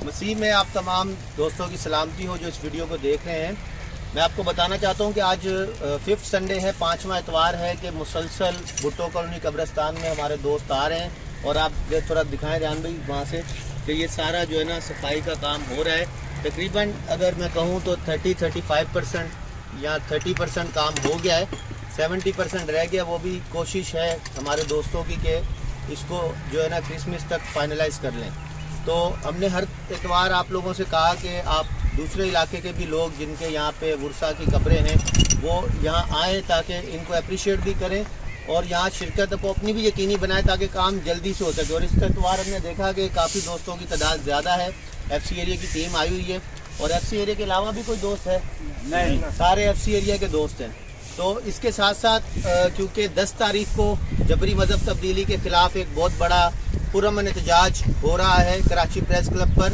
مسیح میں آپ تمام دوستوں کی سلامتی ہو جو اس ویڈیو کو دیکھ رہے ہیں۔ میں آپ کو بتانا چاہتا ہوں کہ آج 5th سنڈے ہے، 5واں اتوار ہے کہ مسلسل بھٹو کالونی قبرستان میں ہمارے دوست آ رہے ہیں، اور آپ تھوڑا دکھائیں ریان بھائی وہاں سے کہ یہ سارا جو ہے نا صفائی کا کام ہو رہا ہے۔ تقریباً اگر میں کہوں تو 35% یا 30% کام ہو گیا ہے، 70% رہ گیا۔ وہ بھی کوشش ہے ہمارے دوستوں کی کہ اس کو جو ہے نا کرسمس تک فائنلائز کر لیں۔ تو ہم نے ہر اتوار آپ لوگوں سے کہا کہ آپ دوسرے علاقے کے بھی لوگ جن کے یہاں پہ ورثہ کی قبریں ہیں وہ یہاں آئیں تاکہ ان کو اپریشیٹ بھی کریں اور یہاں شرکت کو اپنی بھی یقینی بنائیں تاکہ کام جلدی سے ہو سکے۔ اور اس اتوار ہم نے دیکھا کہ کافی دوستوں کی تعداد زیادہ ہے، ایف سی ایریا کی ٹیم آئی ہوئی ہے، اور ایف سی ایریا کے علاوہ بھی کوئی دوست ہے؟ نہیں، سارے ایف سی ایریا کے دوست ہیں۔ تو اس کے ساتھ ساتھ کیونکہ 10 تاریخ کو جبری مذہب تبدیلی کے خلاف ایک بہت بڑا پرامن احتجاج ہو رہا ہے کراچی پریس کلب پر،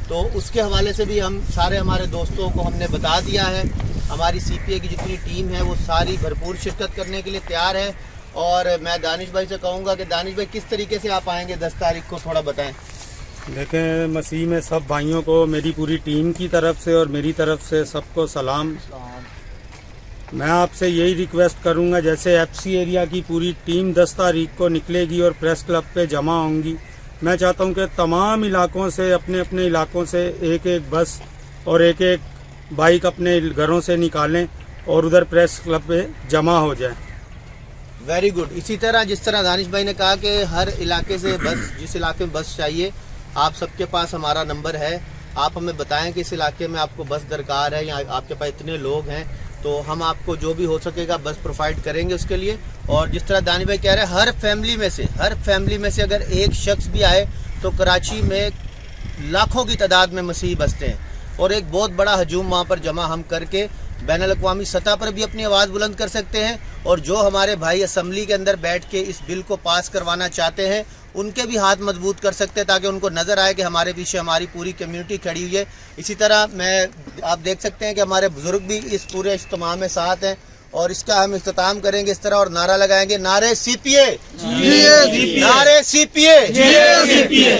تو اس کے حوالے سے بھی ہم سارے ہمارے دوستوں کو ہم نے بتا دیا ہے۔ ہماری سی پی اے کی جتنی ٹیم ہے وہ ساری بھرپور شرکت کرنے کے لیے تیار ہے، اور میں دانش بھائی سے کہوں گا کہ دانش بھائی کس طریقے سے آپ آئیں گے 10 تاریخ کو، تھوڑا بتائیں۔ دیکھیں، مسیح میں سب بھائیوں کو میری پوری ٹیم کی طرف سے اور میری طرف سے سب کو سلام۔ میں آپ سے یہی ریکویسٹ کروں گا، جیسے ایف سی ایریا کی پوری ٹیم 10 تاریخ کو نکلے گی اور پریس کلب پہ جمع ہوں گی، میں چاہتا ہوں کہ تمام علاقوں سے اپنے اپنے علاقوں سے ایک ایک بس اور ایک ایک بائک اپنے گھروں سے نکالیں اور ادھر پریس کلب پہ جمع ہو جائیں۔ Very good. اسی طرح جس طرح دانش بھائی نے کہا کہ ہر علاقے سے بس، جس علاقے میں بس چاہیے، آپ سب کے پاس ہمارا نمبر ہے، آپ ہمیں بتائیں کہ اس علاقے میں آپ کو بس درکار ہے یا آپ کے پاس اتنے لوگ ہیں، تو ہم آپ کو جو بھی ہو سکے گا بس پرووائڈ کریں گے اس کے لیے۔ اور جس طرح دانش بھائی کہہ رہے ہیں، ہر فیملی میں سے اگر ایک شخص بھی آئے تو کراچی میں لاکھوں کی تعداد میں مسیحی بستے ہیں، اور ایک بہت بڑا ہجوم وہاں پر جمع ہم کر کے بین الاقوامی سطح پر بھی اپنی آواز بلند کر سکتے ہیں، اور جو ہمارے بھائی اسمبلی کے اندر بیٹھ کے اس بل کو پاس کروانا چاہتے ہیں ان کے بھی ہاتھ مضبوط کر سکتے ہیں تاکہ ان کو نظر آئے کہ ہمارے پیچھے ہماری پوری کمیونٹی کھڑی ہوئی ہے۔ اسی طرح آپ دیکھ سکتے ہیں کہ ہمارے بزرگ بھی اس پورے اجتماع میں ساتھ ہیں، اور اس کا ہم اختتام کریں گے اس طرح اور نعرہ لگائیں گے، نعرے سی پی اے، نعرے سی پی اے،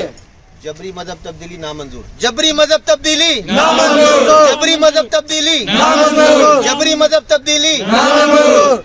جبری مذہب تبدیلی نامنظور، جبری مذہب تبدیلی نامنظور، جبری مذہب تبدیلی نامنظور، جبری مذہب تبدیلی نامنظور۔